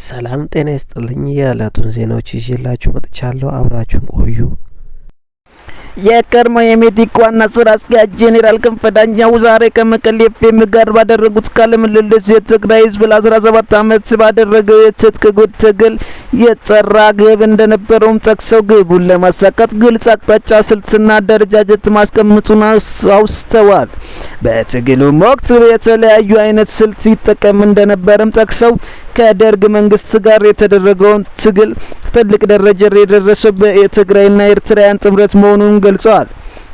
ሰላም ጤና ይስጥልኝ። የዕለቱን ዜናዎች ይዤላችሁ መጥቻለሁ። አብራችሁን ቆዩ። የቀድሞ የሜቴክ ዋና ስራ አስኪያጅ ጄኔራል ክንፈ ዳኘው ዛሬ ከመቀሌ ኤፍኤም ጋር ባደረጉት ቃለ ምልልስ የትግራይ ሕዝብ ለ17 ዓመት ባደረገው የትጥቅ ትግል የጸራ ግብ እንደነበረውም ጠቅሰው ግቡን ለማሳካት ግልጽ አቅጣጫ፣ ስልትና አደረጃጀት ማስቀመጡን አውስተዋል። በትግሉም ወቅት የተለያዩ አይነት ስልት ይጠቀም እንደነበረም ጠቅሰው ከደርግ መንግስት ጋር የተደረገውን ትግል ትልቅ ደረጃ የደረሰው በትግራይና ኤርትራውያን ጥምረት መሆኑን ገልጸዋል።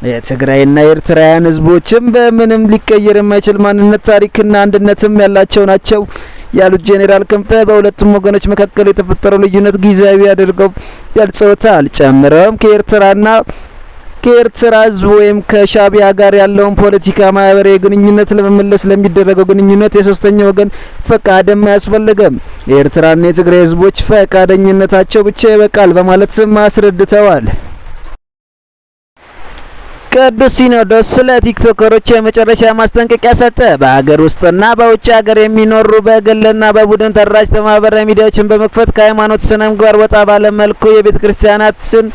የትግራይና ኤርትራውያን ህዝቦችም በምንም ሊቀየር የማይችል ማንነት፣ ታሪክና አንድነትም ያላቸው ናቸው ያሉት ጄኔራል ክንፈ በሁለቱም ወገኖች መካከል የተፈጠረው ልዩነት ጊዜያዊ አድርገው ገልጸውታል። ጨምረውም ከኤርትራ ህዝብ ወይም ከሻቢያ ጋር ያለውን ፖለቲካ፣ ማህበራዊ ግንኙነት ለመመለስ ለሚደረገው ግንኙነት የሶስተኛ ወገን ፈቃድም አያስፈልግም። የኤርትራና የትግራይ ህዝቦች ፈቃደኝነታቸው ብቻ ይበቃል በማለትም አስረድተዋል። ቅዱስ ሲኖዶስ ስለ ቲክቶከሮች የመጨረሻ ማስጠንቀቂያ ሰጠ። በሀገር ውስጥና በውጭ ሀገር የሚኖሩ በግልና በቡድን ተደራጅተው ማህበራዊ ሚዲያዎችን በመክፈት ከሃይማኖት ስነ ምግባር ወጣ ባለ መልኩ የቤተ ክርስቲያናችን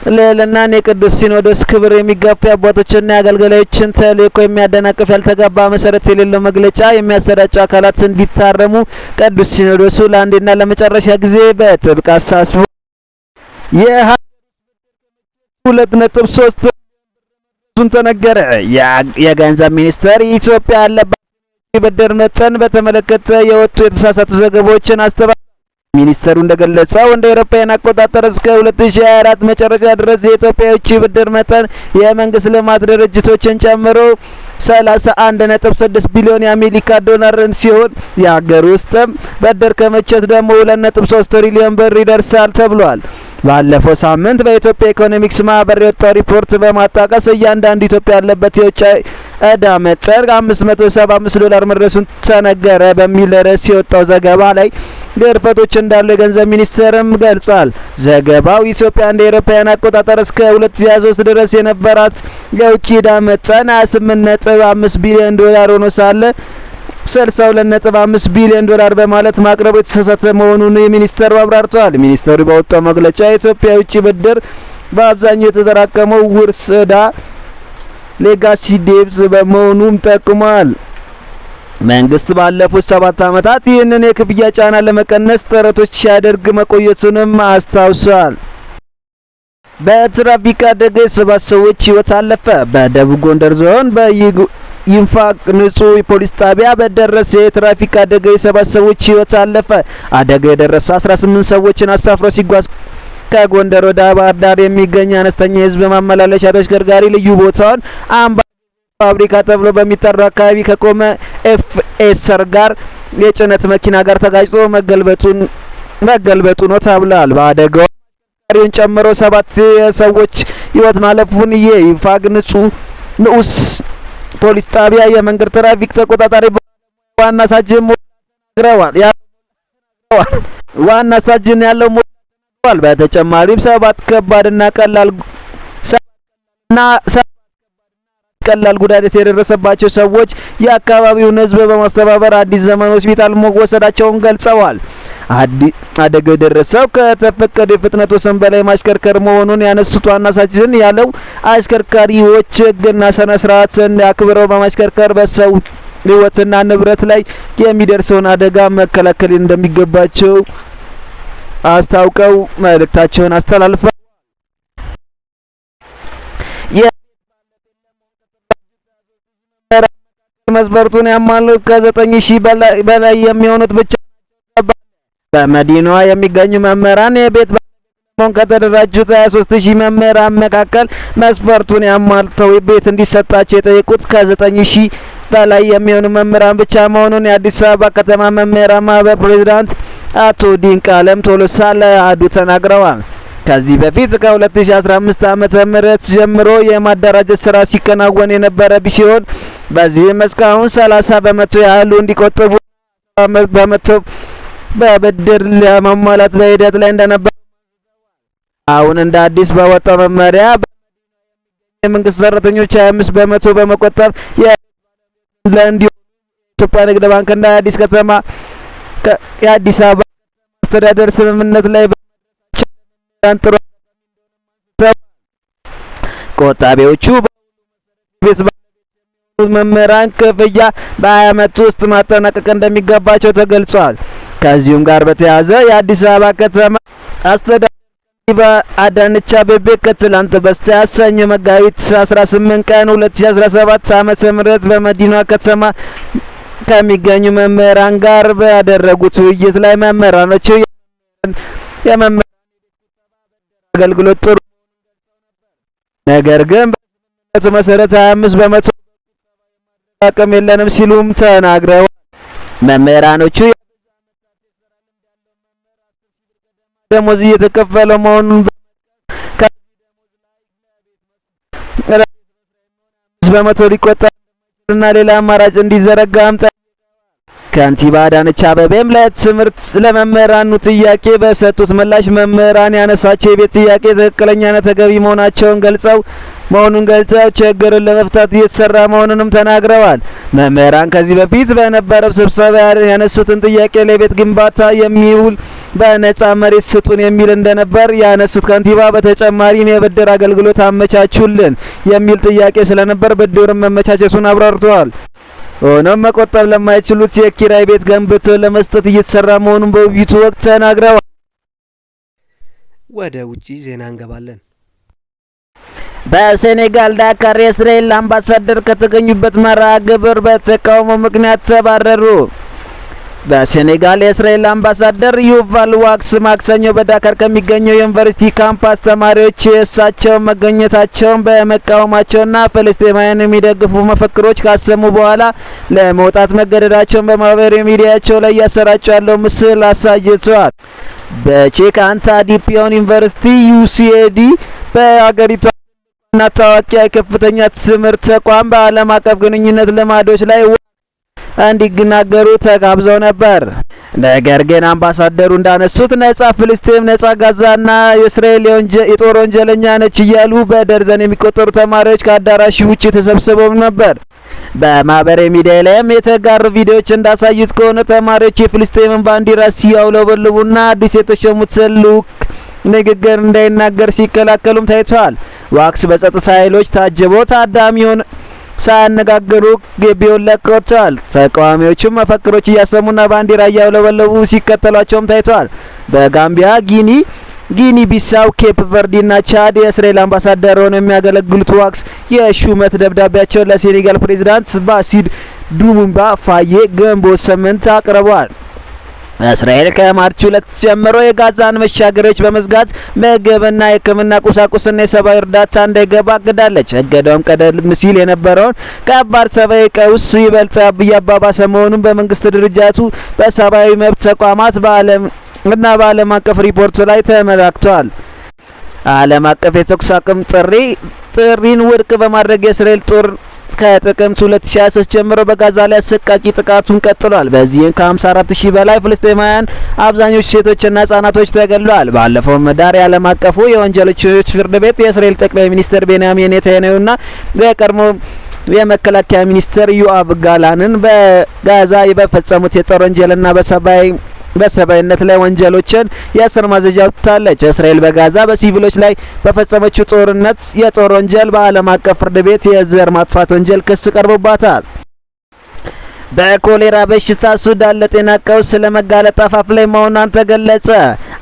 ልዕልናን የቅዱስ ሲኖዶስ ክብር የሚጋፉ አባቶችና የአገልጋዮችን ተልእኮ የሚያደናቅፍ ያልተገባ መሰረት የሌለው መግለጫ የሚያሰራጩ አካላት እንዲታረሙ ቅዱስ ሲኖዶሱ ለአንዴና ለመጨረሻ ጊዜ በጥብቅ አሳስቧል። የ2.3 ተነገረ። የገንዘብ ሚኒስቴር ኢትዮጵያ ያለባት የብድር መጠን በተመለከተ የወጡ የተሳሳቱ ዘገባዎችን አስተባብሏል። ሚኒስተሩ እንደገለጸው እንደ አውሮፓውያን አቆጣጠር እስከ 2024 መጨረሻ ድረስ የኢትዮጵያ የውጭ ብድር መጠን የመንግስት ልማት ድርጅቶችን ጨምሮ 31.6 ቢሊዮን የአሜሪካ ዶላር ሲሆን የሀገር ውስጥም ብድር ክምችት ደግሞ 2.3 ትሪሊዮን ብር ይደርሳል ተብሏል። ባለፈው ሳምንት በኢትዮጵያ ኢኮኖሚክስ ማህበር የወጣው ሪፖርት በማጣቀስ እያንዳንዱ ኢትዮጵያ ያለበት የውጭ ዕዳ መጠን $575 መድረሱን ተነገረ በሚል ርዕስ የወጣው ዘገባ ላይ ግርፈቶች እንዳሉ የገንዘብ ሚኒስቴርም ገልጿል። ዘገባው ኢትዮጵያ እንደ አውሮፓውያን አቆጣጠር እስከ 2023 ድረስ የነበራት የውጭ ዕዳ መጠን $28.5 ቢሊዮን ሆኖ ሳለ 62.5 ቢሊዮን ዶላር በማለት ማቅረቡ የተሳሳተ መሆኑን ሚኒስተሩ አብራርተዋል። ሚኒስተሩ ባወጣው መግለጫ የኢትዮጵያ የውጭ ብድር በአብዛኛው የተጠራቀመው ውርስ ዕዳ ሌጋሲ ዴብስ በመሆኑም ጠቁሟል። መንግስት ባለፉት 7 ዓመታት ይህንን የክፍያ ጫና ለመቀነስ ጥረቶች ሲያደርግ መቆየቱንም አስታውሷል። በትራፊክ አደጋ የሰባት ሰዎች ህይወት አለፈ። በደቡብ ጎንደር ዞን ይንፋቅ ንጹህ ፖሊስ ጣቢያ በደረሰ የትራፊክ አደጋ የሰባት ሰዎች ህይወት አለፈ። አደጋ የደረሰ 18 ሰዎችን አሳፍሮ ሲጓዝ ከጎንደር ወደ ባህር ዳር የሚገኝ አነስተኛ የህዝብ ማመላለሻ ተሽከርካሪ ልዩ ቦታውን አምባ ፋብሪካ ተብሎ በሚጠራው አካባቢ ከቆመ ኤፍኤስአር ጋር የጭነት መኪና ጋር ተጋጭቶ መገልበጡ ነው ተብሏል። በአደጋው ተሽከርካሪውን ጨምሮ 7 ሰዎች ህይወት ማለፉን የይንፋቅ ንዑስ ፖሊስ ጣቢያ የመንገድ ትራፊክ ተቆጣጣሪ ዋና ሳጅን ዋና ሳጅን ያለው ሞቷል። በተጨማሪም 7 ከባድና ቀላል ጉዳት የደረሰባቸው ሰዎች የአካባቢውን ህዝብ በማስተባበር አዲስ ዘመን ሆስፒታል መወሰዳቸውን ገልጸዋል። አደጋው የደረሰው ከተፈቀደ የፍጥነት ወሰን በላይ ማሽከርከር መሆኑን ያነሱት ዋና ሳጅን ያለው አሽከርካሪዎች ህግና ስነ ስርዓትን አክብረው በማሽከርከር በሰው ህይወትና ንብረት ላይ የሚደርሰውን አደጋ መከላከል እንደሚገባቸው አስታውቀው መልእክታቸውን አስተላልፈዋል። መስፈርቱን ያሟሉት ከ9000 በላይ የሚሆኑት ብቻ በመዲናዋ የሚገኙ መምህራን የቤት ባለቤት ከተደራጁት 23000 መምህራን መካከል መስፈርቱን ያሟልተው ቤት እንዲሰጣቸው የጠየቁት ከ9000 በላይ የሚሆኑ መምህራን ብቻ መሆኑን የአዲስ አበባ ከተማ መምህራን ማህበር ፕሬዝዳንት አቶ ዲንቃለም ቶሎሳ ለአዱ ተናግረዋል። ከዚህ በፊት ከ2015 ዓመተ ምህረት ጀምሮ የማደራጀት ስራ ሲከናወን የነበረ ሲሆን በዚህም እስካሁን 30 በመቶ ያህሉ እንዲቆጥቡ በመቶ በብድር ለማሟላት በሂደት ላይ እንደነበር አሁን እንደ አዲስ በወጣው መመሪያ የመንግስት ሰራተኞች 25 በመቶ በመቆጠብ የኢትዮጵያ ንግድ ባንክና የአዲስ አበባ አስተዳደር ስምምነት ላይ ጥሩ ቆጣቢዎቹ መምህራን ክፍያ በ20 ዓመት ውስጥ ማጠናቀቅ እንደሚገባቸው ተገልጿል። ከዚሁም ጋር በተያያዘ የአዲስ አበባ ከተማ አስተዳደር አዳነች አቤቤ ከትላንት በስቲያ ሰኞ መጋቢት 18 ቀን 2017 ዓመተ ምህረት በመዲናዋ ከተማ ከሚገኙ መምህራን ጋር ባደረጉት ውይይት ላይ መምህራኖቹ የመምህራን አገልግሎት ጥሩ ነገር ግን በመቶ መሰረት 25 በመቶ አቅም የለንም ሲሉም ተናግረዋል። መምህራኖቹ ደሞዝ እየተከፈለ መሆኑን በመቶ ሊቆጠርና ሌላ አማራጭ እንዲዘረጋም ከንቲባ አዳነች አቤቤም ለትምህርት ለመምህራኑ ጥያቄ በሰጡት ምላሽ መምህራን ያነሷቸው የቤት ጥያቄ ትክክለኛና ተገቢ መሆኑን ገልጸው ችግርን ለመፍታት እየተሰራ መሆኑንም ተናግረዋል። መምህራን ከዚህ በፊት በነበረው ስብሰባ ያነሱትን ጥያቄ ለቤት ግንባታ የሚውል በነጻ መሬት ስጡን የሚል እንደነበር ያነሱት ከንቲባ በተጨማሪም የብድር አገልግሎት አመቻቹልን የሚል ጥያቄ ስለነበር ብድሩን መመቻቸቱን አብራርተዋል። ሆኖም መቆጠብ ለማይችሉት የኪራይ ቤት ገንብቶ ለመስጠት እየተሰራ መሆኑን በውይይቱ ወቅት ተናግረዋል። ወደ ውጪ ዜና እንገባለን። በሴኔጋል ዳካር የእስራኤል አምባሳደር ከተገኙበት መርሃ ግብር በተቃውሞ ምክንያት ተባረሩ። በሴኔጋል የእስራኤል አምባሳደር ዩቫል ዋክስ ማክሰኞ በዳካር ከሚገኘው ዩኒቨርሲቲ ካምፓስ ተማሪዎች የእሳቸው መገኘታቸውን በመቃወማቸውና ፍልስጤማውያን የሚደግፉ መፈክሮች ካሰሙ በኋላ ለመውጣት መገደዳቸውን በማህበራዊ ሚዲያቸው ላይ እያሰራጩ ያለው ምስል አሳይቷል። በቼክ አንታ ዲፒዮን ዩኒቨርሲቲ ዩሲኤዲ በአገሪቱ እና ታዋቂ የከፍተኛ ትምህርት ተቋም በዓለም አቀፍ ግንኙነት ልማዶች ላይ እንዲናገሩ ተጋብዘው ነበር። ነገር ግን አምባሳደሩ እንዳነሱት ነጻ ፍልስጤም፣ ነጻ ጋዛና የእስራኤል የጦር ወንጀለኛ ነች እያሉ በደርዘን የሚቆጠሩ ተማሪዎች ከአዳራሹ ውጪ ተሰብስበው ነበር። በማህበራዊ ሚዲያ ላይም የተጋሩ ቪዲዮዎች እንዳሳዩት ከሆነ ተማሪዎች የፍልስጤምን ባንዲራ ሲያውለበልቡና አዲስ የተሾሙት ልዑክ ንግግር እንዳይናገር ሲከላከሉም ታይተዋል። ዋክስ በጸጥታ ኃይሎች ታጅቦ ታዳሚውን ሳያነጋግሩ ግቢውን ለቀው ወጥተዋል። ተቃዋሚዎቹም መፈክሮች እያሰሙና ባንዲራ እያውለበለቡ ሲከተሏቸውም ታይተዋል። በጋምቢያ፣ ጊኒ ቢሳው፣ ኬፕ ቨርዲና ቻድ የእስራኤል አምባሳደር ሆነው የሚያገለግሉት ዋክስ የሹመት ደብዳቤያቸውን ለሴኔጋል ፕሬዝዳንት ባሲር ዱሙባ ፋዬ ግንቦት 8 አቅርበዋል። እስራኤል ከማርች 2 ጀምሮ የጋዛን መሻገሪያዎች በመዝጋት ምግብና የሕክምና ቁሳቁስና የሰብአዊ እርዳታ እንዳይገባ አግዳለች። እገዳውም ቀደም ሲል የነበረውን ከባድ ሰብአዊ ቀውስ ይበልጥ እያባባሰ መሆኑን በመንግስት ድርጅቱ በሰብአዊ መብት ተቋማት በዓለም አቀፍ ሪፖርት ላይ ተመላክቷል። ዓለም አቀፍ የተኩስ አቁም ጥሪን ውድቅ በማድረግ የእስራኤል ጦር ከጥቅምት 2023 ጀምሮ በጋዛ ላይ አሰቃቂ ጥቃቱን ቀጥሏል። በዚህም ከ54000 በላይ ፍልስጤማውያን አብዛኞቹ ሴቶችና ህጻናቶች ተገድለዋል። ባለፈው ኅዳር የዓለም አቀፉ የወንጀሎች ፍርድ ቤት የእስራኤል ጠቅላይ ሚኒስትር ቤንያሚን ኔታንያሁና የቀድሞ የመከላከያ ሚኒስትር ዮአቭ ጋላንን በጋዛ በፈጸሙት የጦር ወንጀልና በሰብአዊነት ላይ ወንጀሎችን የእስር ማዘዣ አውጥታለች። እስራኤል በጋዛ በሲቪሎች ላይ በፈጸመችው የጦር ወንጀል በዓለም አቀፍ ፍርድ ቤት የዘር ማጥፋት ወንጀል ክስ ቀርቦባታል። በኮሌራ በሽታ ሱዳን ለጤና ቀውስ ለመጋለጥ አፋፍ ላይ መሆኗን ተገለጸ።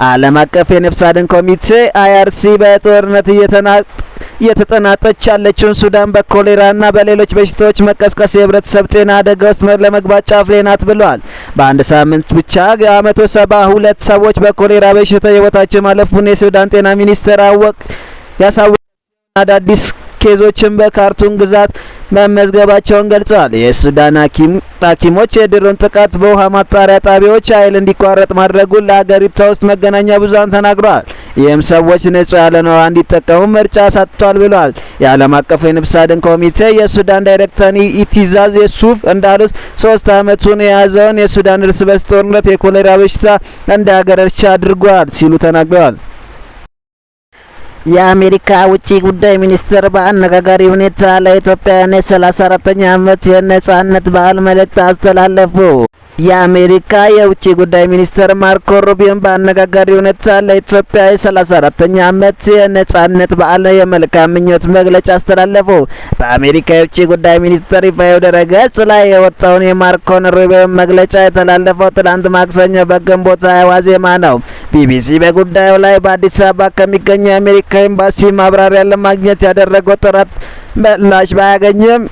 ዓለም አቀፍ የነፍስ አድን ኮሚቴ አይአርሲ በጦርነት እየተጠናጠች ያለችውን ሱዳን በኮሌራና በሌሎች በሽታዎች መቀስቀስ የህብረተሰብ ጤና አደጋ ውስጥ ለመግባት ጫፍ ላይ ናት ብለዋል። በአንድ ሳምንት ብቻ 172 ሰዎች በኮሌራ በሽታ ህይወታቸው ማለፉን የሱዳን ጤና ሚኒስቴር ያሳወቀ አዳዲስ ኬዞችን በካርቱም ግዛት መመዝገባቸውን ገልጸዋል። የሱዳን ሐኪሞች የድሮን ጥቃት በውሃ ማጣሪያ ጣቢያዎች ኃይል እንዲቋረጥ ማድረጉን ለሀገሪቷ ውስጥ መገናኛ ብዙሃን ተናግረዋል። ይህም ሰዎች ንጹህ ያለ ውሃ እንዲጠቀሙ ምርጫ ሰጥቷል ብለዋል። የዓለም አቀፉ የነፍስ አድን ኮሚቴ የሱዳን ዳይሬክተር ኢቲዛዝ የሱፍ እንዳሉት 3 ዓመቱን የያዘውን የሱዳን እርስ በርስ ጦርነት የኮሌራ በሽታ እንዳያገረሽ አድርጓል ሲሉ ተናግረዋል። የአሜሪካ ውጪ ጉዳይ ሚኒስትር በአነጋጋሪ ሁኔታ ለኢትዮጵያውያን የ34ኛ ዓመት የነጻነት በዓል መልእክት አስተላለፉ። የአሜሪካ የውጭ ጉዳይ ሚኒስትር ማርኮ ሩቢዮ በአነጋጋሪ ሁኔታ ለኢትዮጵያ የ34ኛ ዓመት የነጻነት በዓል የመልካም ምኞት መግለጫ አስተላለፉ። በአሜሪካ የውጭ ጉዳይ ሚኒስቴር ይፋዊ ድረ-ገጽ ላይ የወጣውን የማርኮ ሩቢዮ መግለጫ የተላለፈው ትላንት ማክሰኞ በግንቦት 20 ዋዜማ ነው። ቢቢሲ በጉዳዩ ላይ በአዲስ አበባ ከሚገኘው የአሜሪካ ኤምባሲ ማብራሪያ ለማግኘት ያደረገው ጥረት ምላሽ ባያገኝም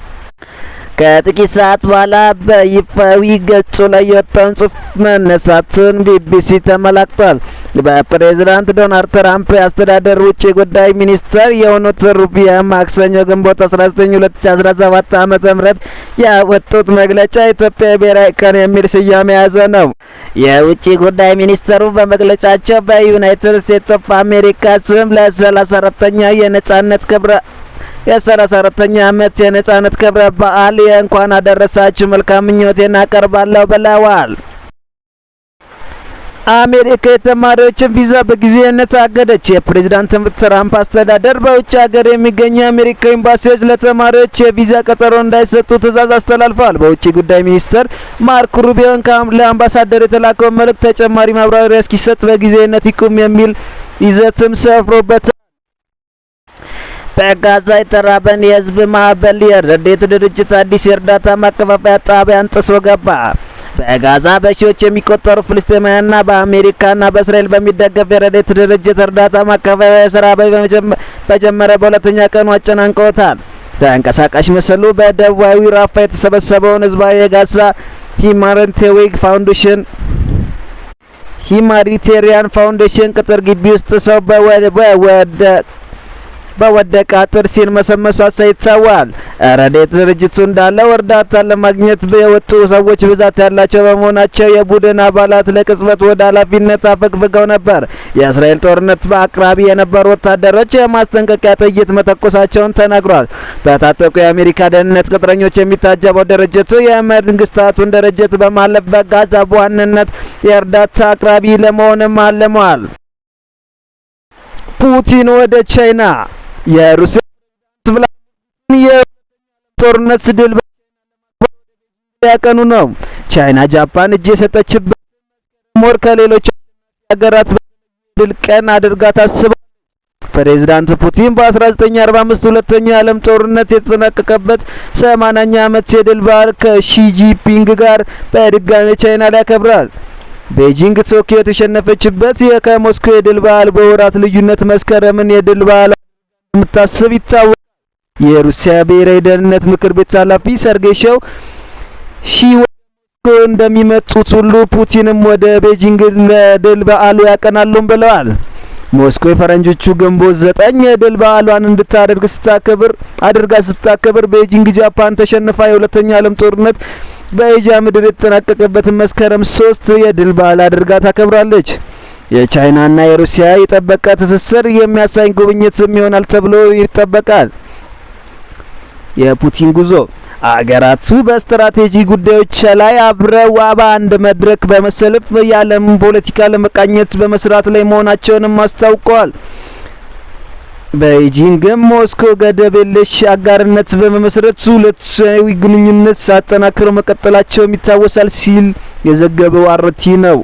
ከጥቂት ሰዓት በኋላ በይፋዊ ገጹ ላይ የወጣውን ጽሑፍ መነሳቱን ቢቢሲ ተመላክቷል። በፕሬዝዳንት ዶናልድ ትራምፕ አስተዳደር ውጭ ጉዳይ ሚኒስትር የሆኑት ሩቢዮ ማክሰኞ ግንቦት 19 2017 ዓ.ም ያወጡት መግለጫ ኢትዮጵያ ብሔራዊ ቀን የሚል ስያሜ የያዘ ነው። የውጭ ጉዳይ ሚኒስትሩ በመግለጫቸው በዩናይትድ ስቴትስ ኦፍ አሜሪካ ስም ለ34ኛ የ34ኛ ዓመት የነጻነት ክብረ በዓል የእንኳን አደረሳችሁ መልካም ምኞቴን አቀርባለሁ ብለዋል። አሜሪካ የተማሪዎችን ቪዛ በጊዜያዊነት አገደች። የፕሬዝዳንት ትራምፕ አስተዳደር በውጭ ሀገር የሚገኙ የአሜሪካ ኤምባሲዎች ለተማሪዎች የቪዛ ቀጠሮ እንዳይሰጡ ትዕዛዝ አስተላልፈዋል። በውጭ ጉዳይ ሚኒስትር ማርኮ ሩቢዮ ለአምባሳደር የተላከው መልእክት ተጨማሪ ማብራሪያ እስኪሰጥ በጊዜያዊነት ይቁም የሚል ይዘትም ሰፍሮበታል። በጋዛ የተራበን የህዝብ ማዕበል የረድኤት ድርጅት አዲስ የእርዳታ ማከፋፈያ ጣቢያን ጥሶ ገባ። በጋዛ በሺዎች የሚቆጠሩ ፍልስጤማውያንና በአሜሪካና በእስራኤል በሚደገፍ የረድኤት ድርጅት እርዳታ ማከፋፈያ ስራ በጀመረ በሁለተኛ ቀኑ አጨናንቀውታል። ተንቀሳቃሽ ምስሉ በደቡባዊ ራፋ የተሰበሰበውን ህዝባዊ የጋዛ ሂማኒቴሪያን ፋውንዴሽን ቅጥር ግቢ ውስጥ ሰው በወደቀ አጥር ሲርመሰመሱ አሳይተዋል። ረድኤት ድርጅቱ እንዳለው እርዳታ ለማግኘት የወጡ ሰዎች ብዛት ያላቸው በመሆናቸው የቡድን አባላት ለቅጽበት ወደ ኃላፊነት አፈግፍገው ነበር። የእስራኤል ጦርነት በአቅራቢ የነበሩ ወታደሮች የማስጠንቀቂያ ጥይት መተኮሳቸውን ተነግሯል። በታጠቁ የአሜሪካ ደህንነት ቅጥረኞች የሚታጀበው ድርጅቱ የመንግስታቱን ድርጅት በማለፍ በጋዛ በዋናነት የእርዳታ አቅራቢ ለመሆንም አልመዋል። ፑቲን ወደ ቻይና የሩሲያ ጦርነት ድል ያቀኑ ነው። ቻይና ጃፓን እጅ የሰጠችበት ሞር ከሌሎች ሀገራት ድል ቀን አድርጋ ታስባለች። ፕሬዝዳንት ፑቲን በ1945 ሁለተኛው የዓለም ጦርነት የተጠናቀቀበት 80ኛ ዓመት የድል በዓል ከሺ ጂንፒንግ ጋር በድጋሚ ቻይና ላይ ያከብራል። ቤጂንግ ቶኪዮ የተሸነፈችበት ከሞስኮ የድል በዓል በወራት ልዩነት መስከረምን የድል በዓል የምታስብ ይታወቃል። የሩሲያ ብሔራዊ ደህንነት ምክር ቤት ኃላፊ ሰርጌይ ሺ ወደ ሞስኮ እንደሚመጡት ሁሉ ፑቲንም ወደ ቤጂንግ ለድል በዓሉ ያቀናሉም ብለዋል። ሞስኮ የፈረንጆቹ ግንቦት 9 የድል በዓሏን አድርጋ ስታከብር ቤጂንግ ጃፓን ተሸንፋ የሁለተኛ ዓለም ጦርነት በኤዥያ ምድር የተጠናቀቀበትን መስከረም 3 የድል በዓል አድርጋ ታከብራለች። የቻይናና የሩሲያ የጠበቀ ትስስር የሚያሳይ ጉብኝትም ይሆናል ተብሎ ይጠበቃል። የፑቲን ጉዞ አገራቱ በስትራቴጂ ጉዳዮች ላይ አብረው በአንድ መድረክ በመሰለፍ የዓለም ፖለቲካ ለመቃኘት በመስራት ላይ መሆናቸውንም አስታውቀዋል። ቤጂንግም ሞስኮ ገደብ የለሽ አጋርነት በመመስረት ሁለትዮሽ ግንኙነት ሳጠናክረው መቀጠላቸውም ይታወሳል ሲል የዘገበው አርቲ ነው።